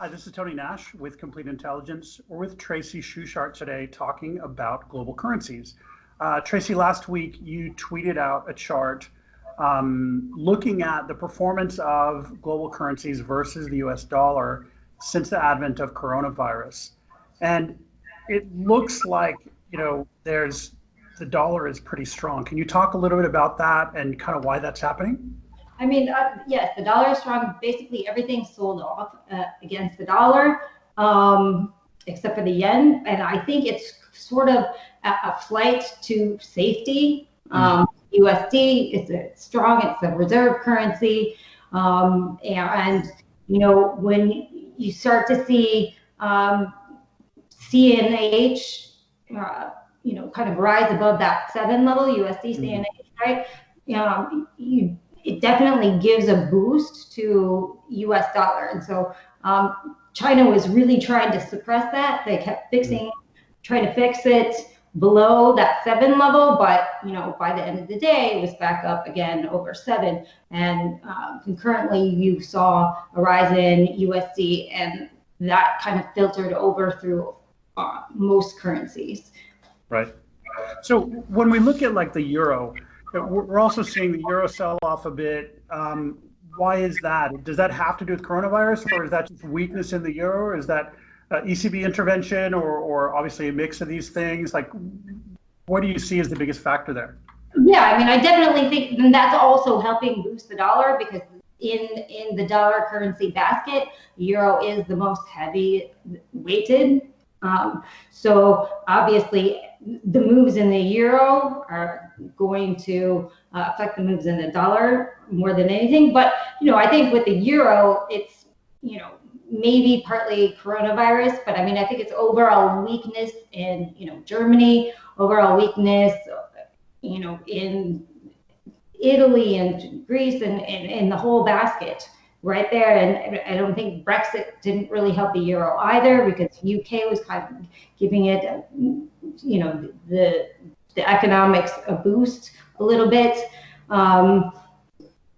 Hi, this is Tony Nash with Complete Intelligence. We're with Tracy Schuchart today talking about global currencies. Tracy, last week you tweeted out a chart looking at the performance of global currencies versus the US dollar since the advent of coronavirus. And it looks like, there's the dollar is pretty strong. Can you talk a little bit about that and kind of why that's happening? I mean, yes, the dollar is strong. Basically, everything's sold off against the dollar, except for the yen. And I think it's sort of a flight to safety. Mm. USD is strong. It's a reserve currency. And, when you start to see CNH, kind of rise above that 7 level, USD Mm. CNH, right? It definitely gives a boost to US dollar. And so China was really trying to suppress that. They kept trying to fix it below that 7 level, but by the end of the day, it was back up again over 7. And concurrently, you saw a rise in USD, and that kind of filtered over through most currencies. Right. So when we look at like the euro, we're also seeing the euro sell off a bit. Why is that? Does that have to do with coronavirus, or is that just weakness in the euro? Or is that ECB intervention, or obviously a mix of these things? Like, what do you see as the biggest factor there? Yeah, I mean, I definitely think that's also helping boost the dollar because in the dollar currency basket, euro is the most heavy weighted. So obviously, the moves in the euro are going to affect the moves in the dollar more than anything. But I think with the euro, it's maybe partly coronavirus, but I mean, I think it's overall weakness in Germany, overall weakness in Italy and Greece and the whole basket right there. And I don't think Brexit didn't really help the euro either because UK was kind of giving it, the economics a boost a little bit.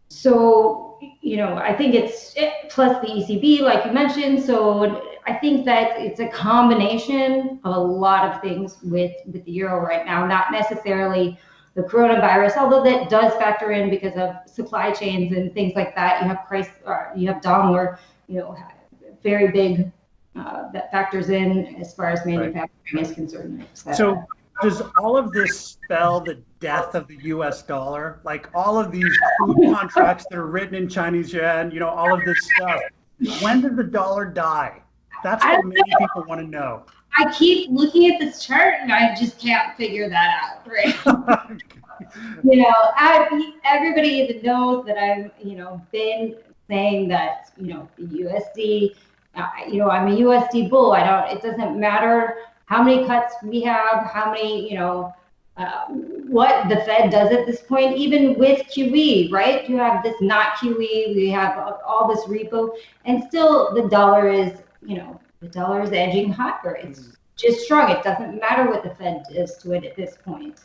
So, I think it's plus the ECB, like you mentioned. So I think that it's a combination of a lot of things with the euro right now, not necessarily the coronavirus, although that does factor in because of supply chains and things like that. You have you have dollar, very big that factors in as far as Right. manufacturing is concerned. So does all of this spell the death of the US dollar? Like all of these food contracts that are written in Chinese yuan, all of this stuff. When did the dollar die? That's I what don't many know. people want to know. I keep looking at this chart and I just can't figure that out, right? Everybody even knows that I've, been saying that, the USD, I'm a USD bull. It doesn't matter how many cuts we have, how many, what the Fed does at this point, even with QE, right? You have this not QE, we have all this repo, and still the dollar is, the dollar is edging higher. It's just strong. It doesn't matter what the Fed does to it at this point.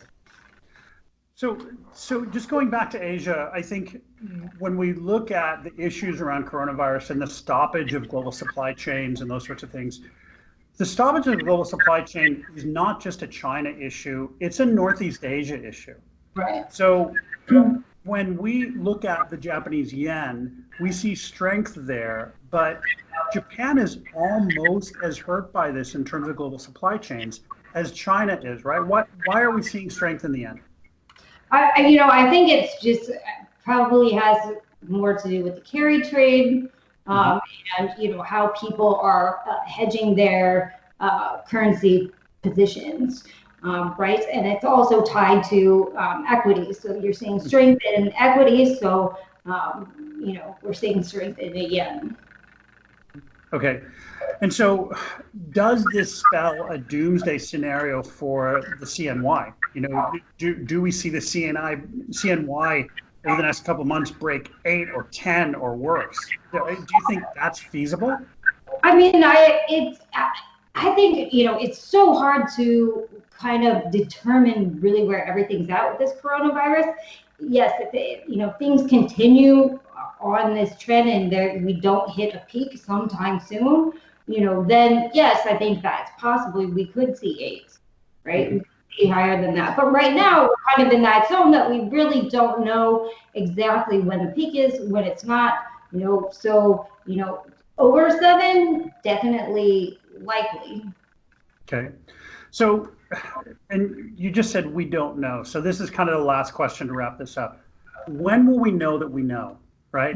So just going back to Asia, I think when we look at the issues around coronavirus and the stoppage of global supply chains and those sorts of things, the stoppage of the global supply chain is not just a China issue, it's a Northeast Asia issue. Right. So when we look at the Japanese yen, we see strength there, but Japan is almost as hurt by this in terms of global supply chains as China is, right? Why are we seeing strength in the yen? I think it's just probably has more to do with the carry trade, Mhm. and how people are hedging their currency positions, right? And it's also tied to equities. So you're seeing strength in equities. So we're seeing strength in the yen. Okay. And so does this spell a doomsday scenario for the CNY? Do we see the CNY over the next couple of months break 8 or 10 or worse? Do you think that's feasible? I mean, I think it's so hard to kind of determine really where everything's at with this coronavirus. Yes, if things continue on this trend and we don't hit a peak sometime soon, then yes, I think that's possibly we could see eights, right? Mm-hmm. We could see higher than that. But right now, we're kind of in that zone that we really don't know exactly when the peak is, when it's not, so, over 7, definitely likely. Okay. So, and you just said we don't know. So this is kind of the last question to wrap this up. When will we know that we know, right?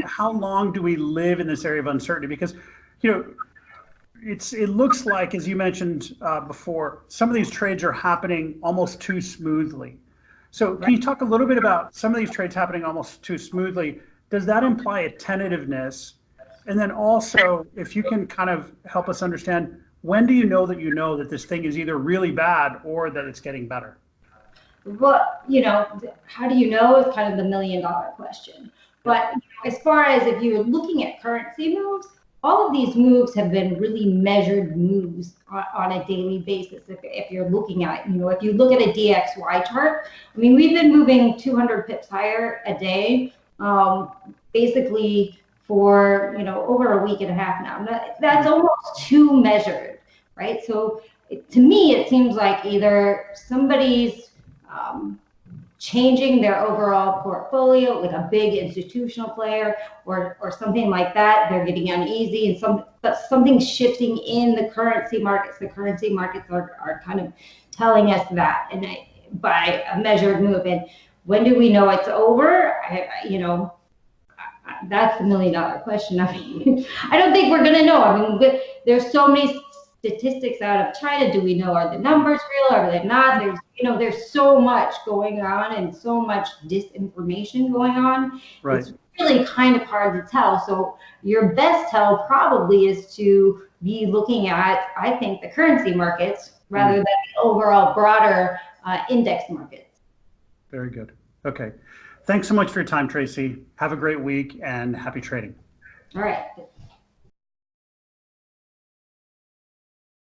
How long do we live in this area of uncertainty? Because, it looks like, as you mentioned before, some of these trades are happening almost too smoothly. So can you talk a little bit about some of these trades happening almost too smoothly? Does that imply a tentativeness? And then also, if you can kind of help us understand, when do you know that this thing is either really bad or that it's getting better? Well, how do you know is kind of the $1,000,000 question. But as far as if you're looking at currency moves, all of these moves have been really measured moves on a daily basis. If you're looking at, if you look at a DXY chart, I mean, we've been moving 200 pips higher a day, basically for, over a week and a half now. That's almost too measured, right? So to me, it seems like either somebody's changing their overall portfolio with a big institutional player or something like that. They're getting uneasy and something's shifting in the currency markets. The currency markets are kind of telling us that, and by a measured move. And when do we know it's over? That's the $1,000,000 question. I mean, I don't think we're going to know. I mean, there's so many statistics out of China. Do we know, are the numbers real? Are they not? There's so much going on and so much disinformation going on. Right. It's really kind of hard to tell. So your best tell probably is to be looking at, I think, the currency markets rather than the overall broader index markets. Very good. Okay. Thanks so much for your time, Tracy. Have a great week and happy trading. All right.